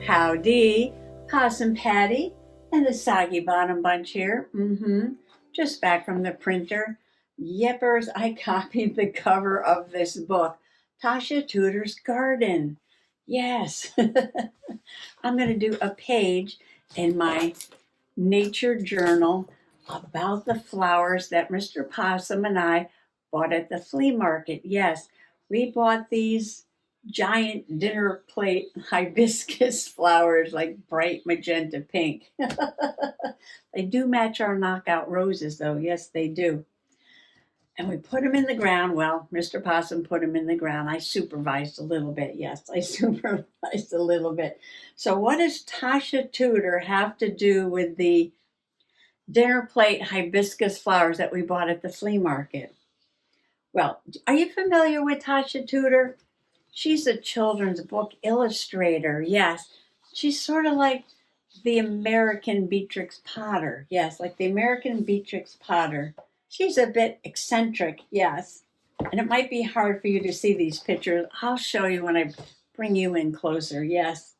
Howdy, Possum Patty and the Soggy Bottom Bunch here. Just back from the printer. Yippers, I copied the cover of this book, Tasha Tudor's Garden. Yes, I'm going to do a page in my nature journal about the flowers that Mr. Possum and I bought at the flea market. Yes, we bought these giant dinner plate hibiscus flowers, like bright magenta pink. They do match our knockout roses, though. Yes, they do. And we put them in the ground. Well, Mr. Possum put them in the ground. I supervised a little bit. Yes, I supervised a little bit. So what does Tasha Tudor have to do with the dinner plate hibiscus flowers that we bought at the flea market? Well, are you familiar with Tasha Tudor? She's a children's book illustrator. Yes, she's sort of like the American Beatrix Potter. Yes, like the American Beatrix Potter. She's a bit eccentric, yes. And it might be hard for you to see these pictures. I'll show you when I bring you in closer. Yes.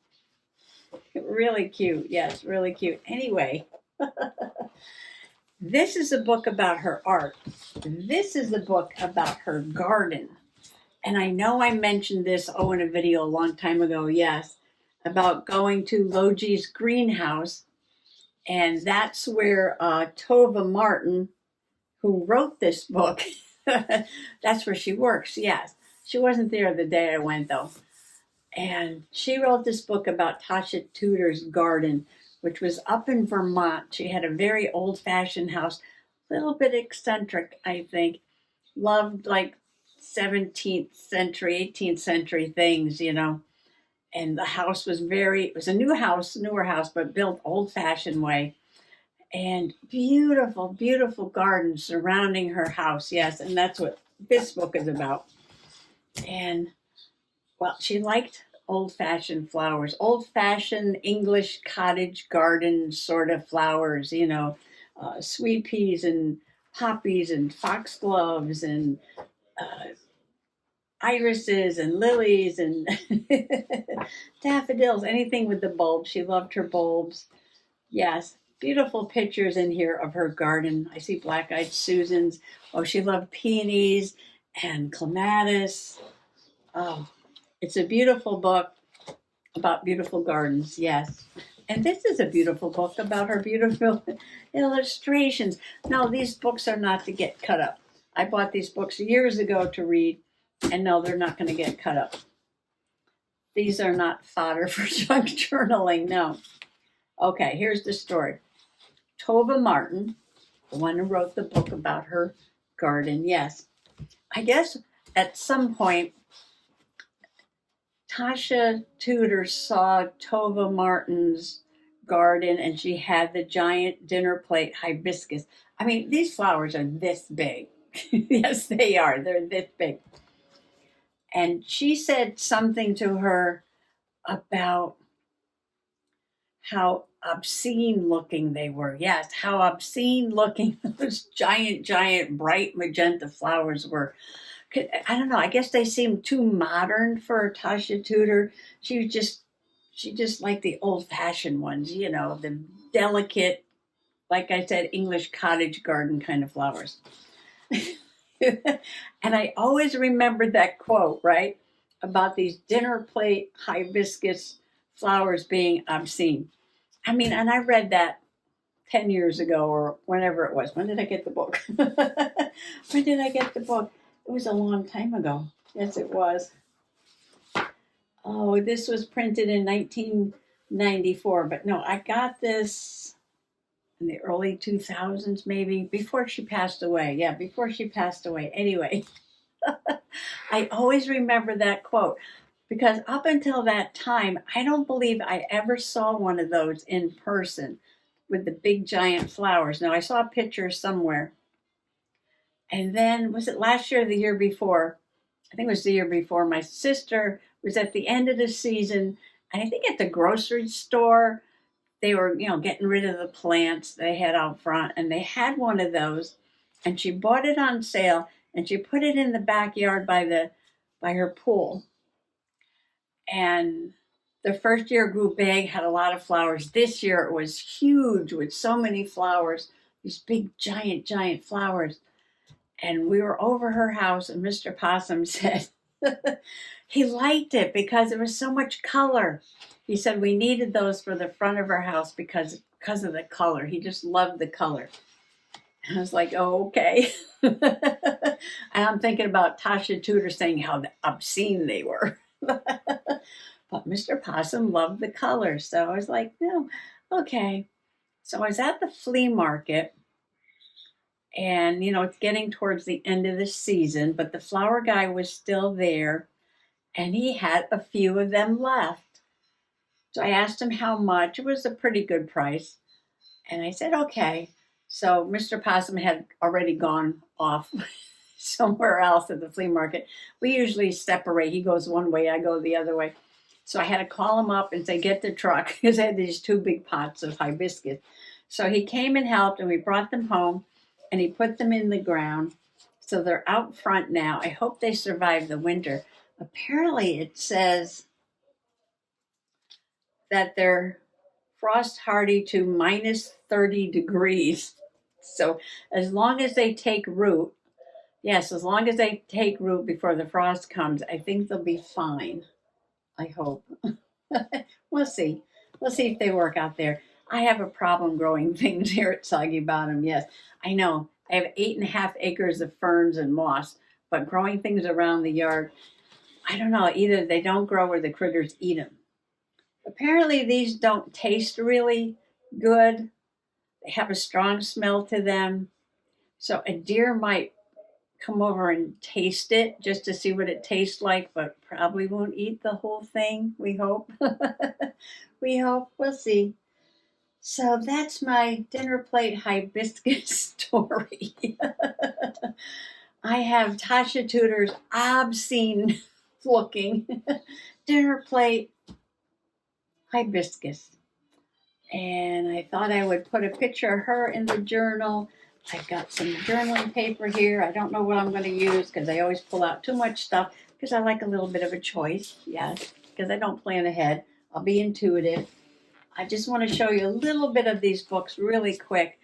Really cute. Yes, really cute. Anyway, this is a book about her art. This is a book about her garden. And I know I mentioned this, in a video a long time ago, yes, about going to Logi's greenhouse. And that's where Tova Martin, who wrote this book, that's where she works, yes. She wasn't there the day I went, though. And she wrote this book about Tasha Tudor's garden, which was up in Vermont. She had a very old-fashioned house, a little bit eccentric, I think. Loved, like, 17th century, 18th century things, And the house was it was a newer house, but built old-fashioned way. And beautiful, beautiful gardens surrounding her house. Yes, and that's what this book is about. And, well, she liked old-fashioned flowers, old-fashioned English cottage garden sort of flowers, sweet peas and poppies and foxgloves and irises and lilies and daffodils, anything with the bulbs. She loved her bulbs. Yes, beautiful pictures in here of her garden. I see black-eyed Susans. Oh, she loved peonies and clematis. Oh, it's a beautiful book about beautiful gardens, yes. And this is a beautiful book about her beautiful illustrations. No, these books are not to get cut up. I bought these books years ago to read, and no, they're not going to get cut up. These are not fodder for junk journaling, no. Okay, here's the story. Tova Martin, the one who wrote the book about her garden, yes. I guess at some point, Tasha Tudor saw Tova Martin's garden and she had the giant dinner plate hibiscus. I mean, these flowers are this big. Yes, they are. They're this big. And she said something to her about how obscene looking they were. Yes, how obscene looking those giant, bright magenta flowers were. I don't know, I guess they seemed too modern for Tasha Tudor. She just liked the old-fashioned ones, the delicate, like I said, English cottage garden kind of flowers. And I always remembered that quote, right? About these dinner plate hibiscus flowers being obscene. I mean, and I read that 10 years ago or whenever it was. When did I get the book? When did I get the book? It was a long time ago. Yes, it was. Oh, this was printed in 1994. But no, I got this in the early 2000s, maybe, before she passed away. Yeah, before she passed away. Anyway, I always remember that quote because up until that time, I don't believe I ever saw one of those in person with the big giant flowers. Now, I saw a picture somewhere. And then, was it last year or the year before? I think it was the year before. My sister was at the end of the season, and I think at the grocery store, they were, getting rid of the plants they had out front, and they had one of those, and she bought it on sale, and she put it in the backyard by her pool. And The first year grew big, had a lot of flowers. This year it was huge with so many flowers, these big, giant, giant flowers. And we were over her house, and Mr. Possum said he liked it because there was so much color. He said we needed those for the front of our house because of the color. He just loved the color. I was like, oh, okay. And I'm thinking about Tasha Tudor saying how obscene they were. But Mr. Possum loved the color. So I was like, no, okay. So I was at the flea market, and it's getting towards the end of the season, but the flower guy was still there, and he had a few of them left. So I asked him how much. It was a pretty good price. And I said, okay. So Mr. Possum had already gone off somewhere else at the flea market. We usually separate. He goes one way, I go the other way. So I had to call him up and say, get the truck, because I had these 2 big pots of hibiscus. So he came and helped, and we brought them home, and he put them in the ground. So they're out front now. I hope they survive the winter. Apparently it says that they're frost hardy to minus 30 degrees. So as long as they take root, yes, as long as they take root before the frost comes, I think they'll be fine. I hope. We'll see. We'll see if they work out there. I have a problem growing things here at Soggy Bottom. Yes, I know. I have 8.5 acres of ferns and moss, but growing things around the yard, I don't know. Either they don't grow or the critters eat them. Apparently, these don't taste really good. They have a strong smell to them. So a deer might come over and taste it just to see what it tastes like, but probably won't eat the whole thing, we hope. We hope. We'll see. So that's my dinner plate hibiscus story. I have Tasha Tudor's obscene looking dinner plate hibiscus. And I thought I would put a picture of her in the journal. I've got some journaling paper here. I don't know what I'm going to use because I always pull out too much stuff because I like a little bit of a choice. Yes, because I don't plan ahead. I'll be intuitive. I just want to show you a little bit of these books really quick.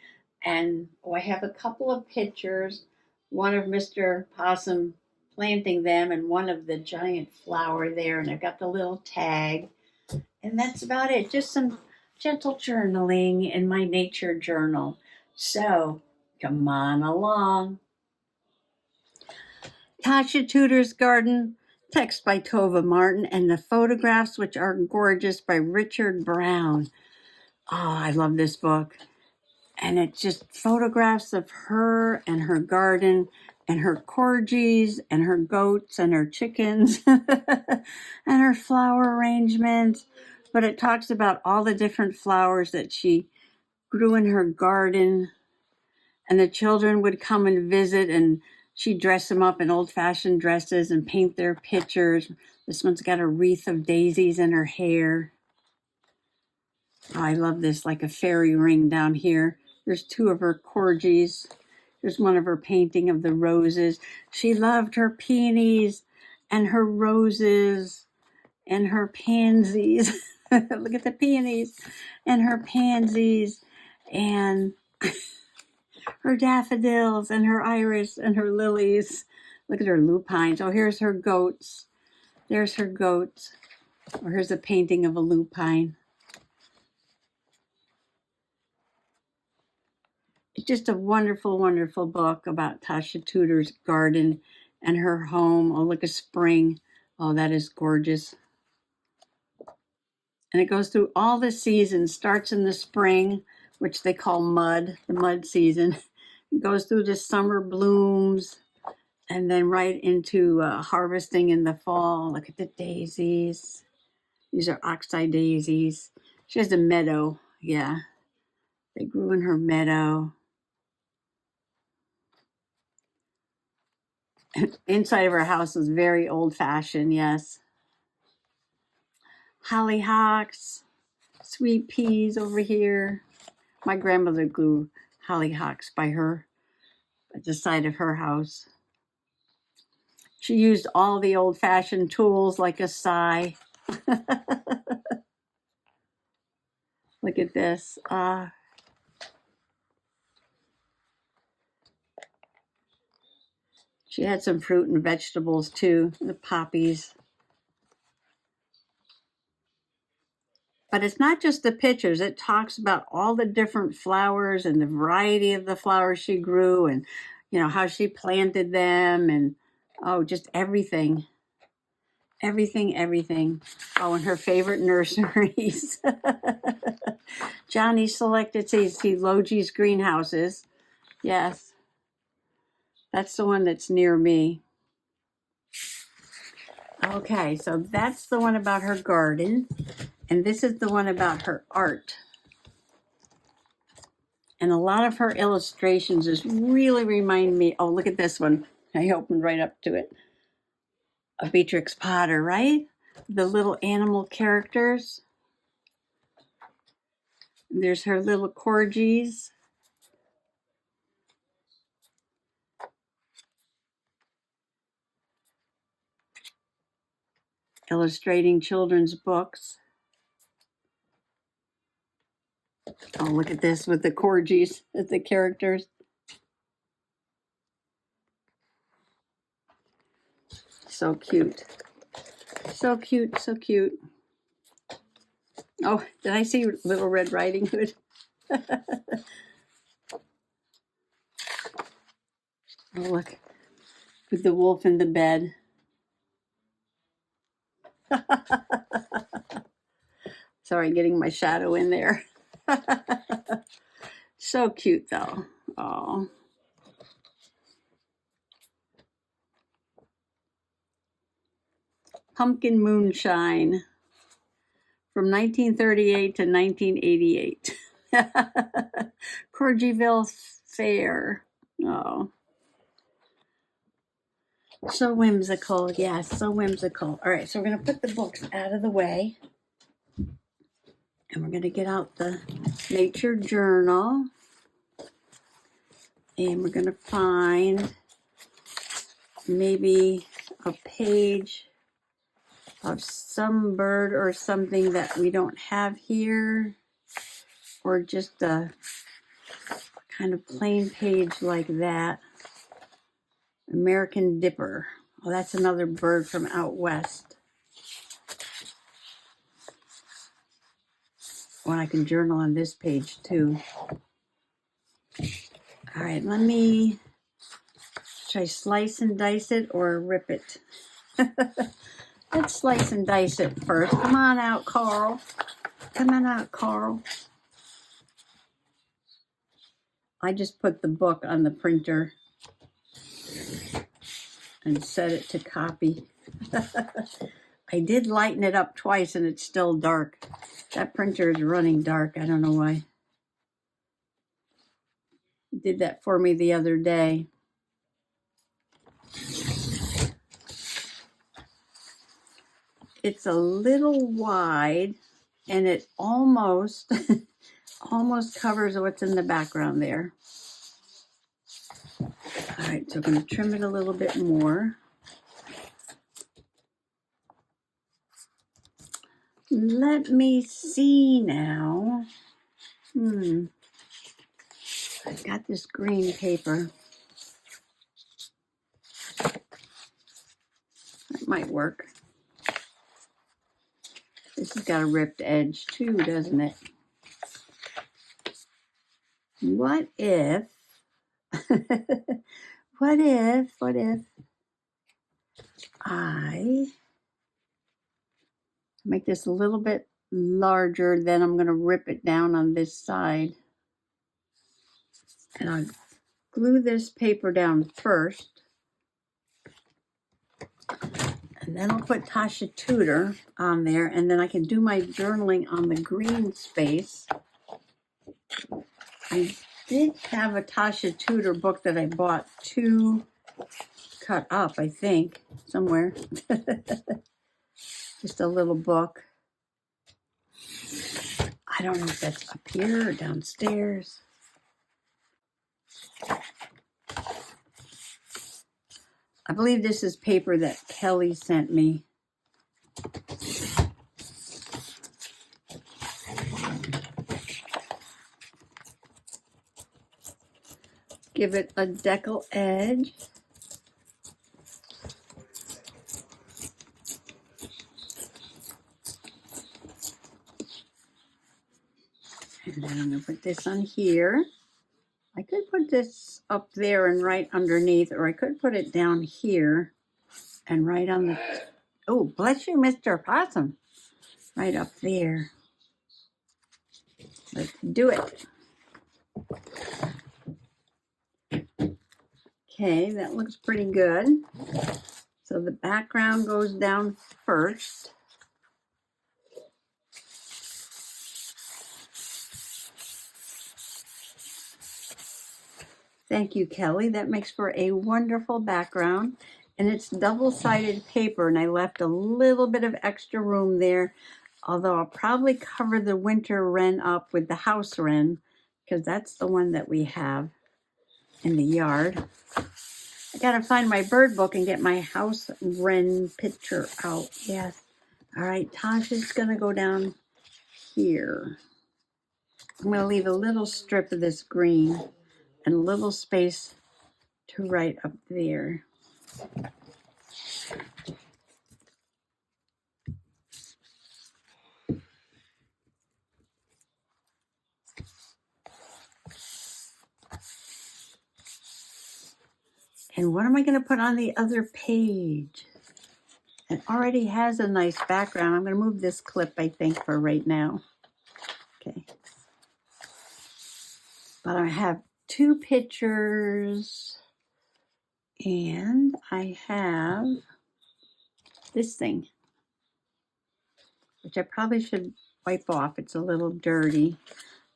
And I have a couple of pictures. One of Mr. Possum planting them and one of the giant flower there. And I've got the little tag. And that's about it. Just some gentle journaling in my nature journal. So come on along. Tasha Tudor's Garden, text by Tova Martin, and the photographs, which are gorgeous, by Richard Brown. Oh, I love this book. And it's just photographs of her and her garden and her corgis and her goats and her chickens and her flower arrangements. But it talks about all the different flowers that she grew in her garden. And the children would come and visit, and she'd dress them up in old-fashioned dresses and paint their pictures. This one's got a wreath of daisies in her hair. Oh, I love this, like a fairy ring down here. There's 2 of her corgis. There's one of her painting of the roses. She loved her peonies and her roses and her pansies. Look at the peonies and her pansies and her daffodils and her iris and her lilies. Look at her lupines. Oh, here's her goats. There's her goats. Or here's a painting of a lupine. It's just a wonderful, wonderful book about Tasha Tudor's garden and her home. Oh, look at spring. Oh, that is gorgeous. And it goes through all the seasons. Starts in the spring, which they call mud, the mud season. It goes through the summer blooms and then right into harvesting in the fall. Look at the daisies. These are oxeye daisies. She has a meadow. Yeah, they grew in her meadow. Inside of her house is very old-fashioned, yes. Hollyhocks, sweet peas over here. My grandmother grew hollyhocks by her at the side of her house. She used all the old-fashioned tools like a scythe Look at this. She had some fruit and vegetables too, the poppies. But it's not just the pictures. It talks about all the different flowers and the variety of the flowers she grew and, you know, how she planted them and, oh, just everything. Everything. Oh, and her favorite nurseries. Johnny selected, see, Logi's greenhouses. Yes. That's the one that's near me. Okay, so that's the one about her garden. And this is the one about her art. And a lot of her illustrations just really remind me, oh, look at this one. I opened right up to it. Of Beatrix Potter, right? The little animal characters. There's her little corgis. Illustrating children's books. Oh, look at this with the corgis as the characters. So cute. So cute, so cute. Oh, did I see Little Red Riding Hood? Oh, look. With the wolf in the bed. Sorry, getting my shadow in there. So cute, though. Oh. Pumpkin Moonshine from 1938 to 1988. Corgyville Fair. Oh. So whimsical. Yes, so whimsical. All right, so we're going to put the books out of the way. And we're going to get out the nature journal. And we're going to find maybe a page of some bird or something that we don't have here. Or just a kind of plain page like that. American Dipper. Oh, that's another bird from out west. Well, I can journal on this page too. All right, should I slice and dice it or rip it? Let's slice and dice it first. Come on out, Carl. Come on out, Carl. I just put the book on the printer and set it to copy. I did lighten it up twice and it's still dark. That printer is running dark. I don't know why. It did that for me the other day. It's a little wide and it almost covers what's in the background there. All right, so I'm going to trim it a little bit more. Let me see now. I've got this green paper. That might work. This has got a ripped edge too, doesn't it? What if, what if I make this a little bit larger, then I'm going to rip it down on this side. And I'll glue this paper down first. And then I'll put Tasha Tudor on there, and then I can do my journaling on the green space. I did have a Tasha Tudor book that I bought to cut up, I think, somewhere. Just a little book. I don't know if that's up here or downstairs. I believe this is paper that Kelly sent me. give it a decal edge. And then I'm going to put this on here. I could put this up there and right underneath, or I could put it down here and right on the, oh, bless you, Mr. Possum. Right up there. Let's do it. Okay, that looks pretty good. So the background goes down first. Thank you, Kelly. That makes for a wonderful background. And it's double-sided paper, and I left a little bit of extra room there, although I'll probably cover the winter wren up with the house wren, because that's the one that we have in the yard. I gotta find my bird book and get my house wren picture out. Yes. All right, Tasha's gonna go down here. I'm gonna leave a little strip of this green and a little space to right up there. And what am I going to put on the other page? It already has a nice background. I'm going to move this clip, I think, for right now. Okay. But I have two pictures, and I have this thing, which I probably should wipe off. It's a little dirty.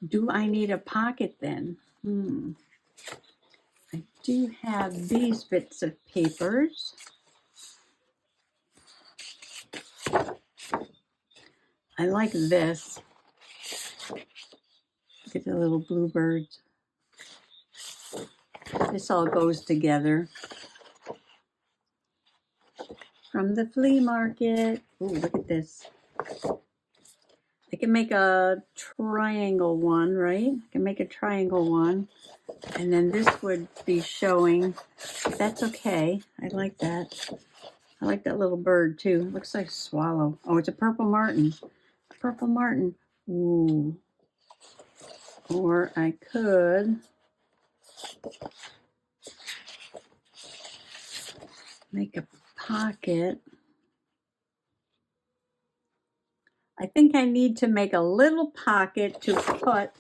Do I need a pocket then? I do have these bits of papers. I like this. Look at the little bluebirds. This all goes together. From the flea market. Ooh, look at this. I can make a triangle one, right? I can make a triangle one. And then this would be showing. That's okay. I like that. I like that little bird too. It looks like a swallow. Oh, it's a purple martin. Purple martin. Ooh. Or I could make a pocket. I think I need to make a little pocket to put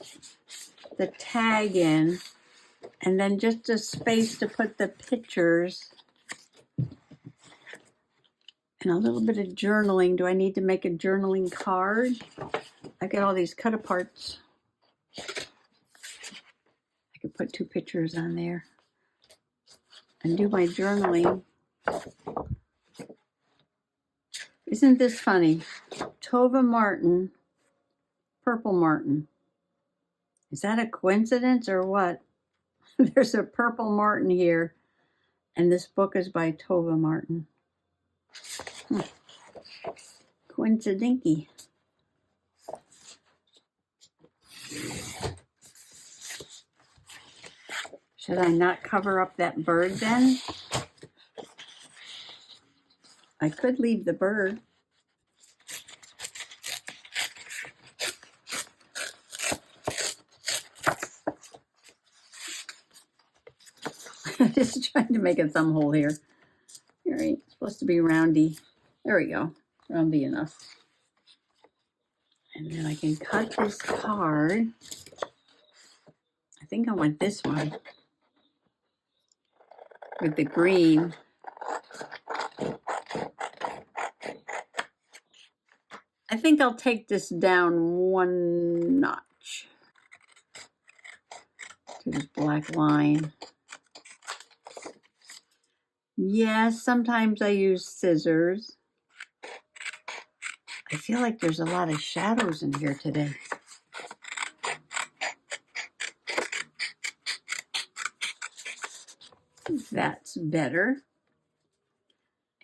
the tag in, and then just a space to put the pictures, and a little bit of journaling. Do I need to make a journaling card? I got all these cut aparts. I could put two pictures on there and do my journaling. Isn't this funny? Tova martin, purple martin. Is that a coincidence or what? There's a purple martin here, and this book is by Tova martin. Coincidinky. Should I not cover up that bird then? I could leave the bird. I'm just trying to make a thumb hole here. All right, it's supposed to be roundy. There we go, roundy enough. And then I can cut this card. I think I want this one with the green. I think I'll take this down one notch to this black line. Yes, sometimes I use scissors. I feel like there's a lot of shadows in here today. That's better.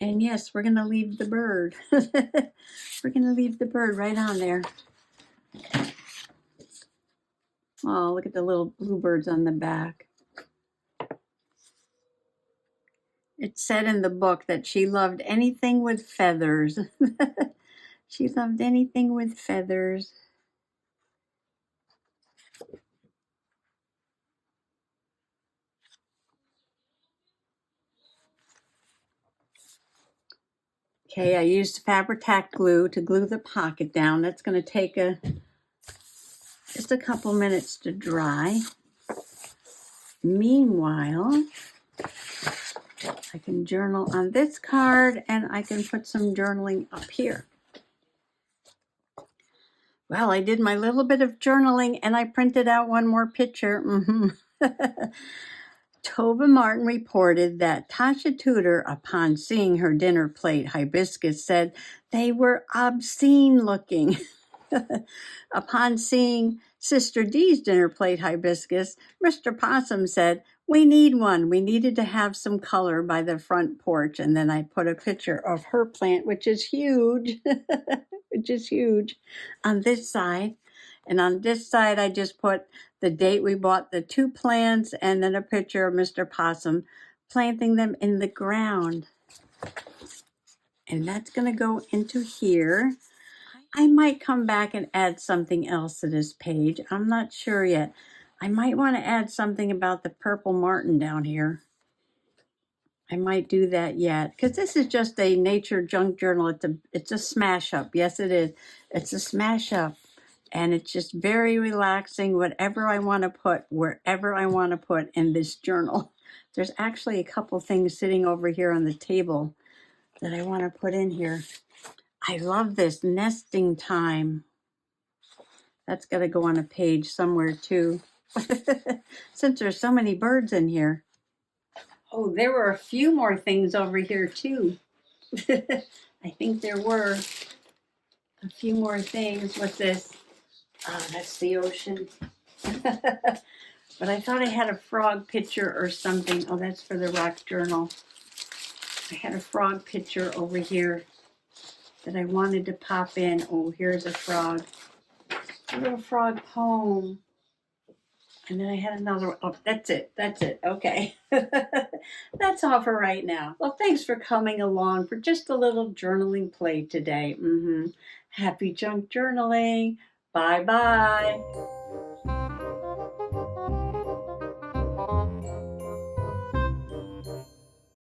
And yes, we're going to leave the bird. We're going to leave the bird right on there. Oh, look at the little bluebirds on the back. It said in the book that she loved anything with feathers. She loved anything with feathers. Okay, I used Fabri-Tac glue to glue the pocket down. That's going to take just a couple minutes to dry. Meanwhile, I can journal on this card and I can put some journaling up here. Well, I did my little bit of journaling and I printed out one more picture. Tova Martin reported that Tasha Tudor, upon seeing her dinner plate hibiscus, said they were obscene looking. Upon seeing Sister D's dinner plate hibiscus, Mr. Possum said, "We need one. We needed to have some color by the front porch." And then I put a picture of her plant, which is huge, which is huge, on this side. And on this side, I just put the date we bought the 2 plants and then a picture of Mr. Possum planting them in the ground. And that's going to go into here. I might come back and add something else to this page. I'm not sure yet. I might want to add something about the purple martin down here. I might do that yet, because this is just a nature junk journal. It's a smash up. Yes, it is. It's a smash up. And it's just very relaxing, whatever I want to put, wherever I want to put in this journal. There's actually a couple things sitting over here on the table that I want to put in here. I love this nesting time. That's got to go on a page somewhere too, since there's so many birds in here. Oh, there were a few more things over here too. I think there were a few more things. What's this? Oh, that's the ocean. But I thought I had a frog picture or something. Oh, that's for the rock journal. I had a frog picture over here that I wanted to pop in. Oh, here's a frog. A little frog poem. And then I had another one. Oh, that's it. That's it. Okay. That's all for right now. Well, thanks for coming along for just a little journaling play today. Happy junk journaling. Bye-bye.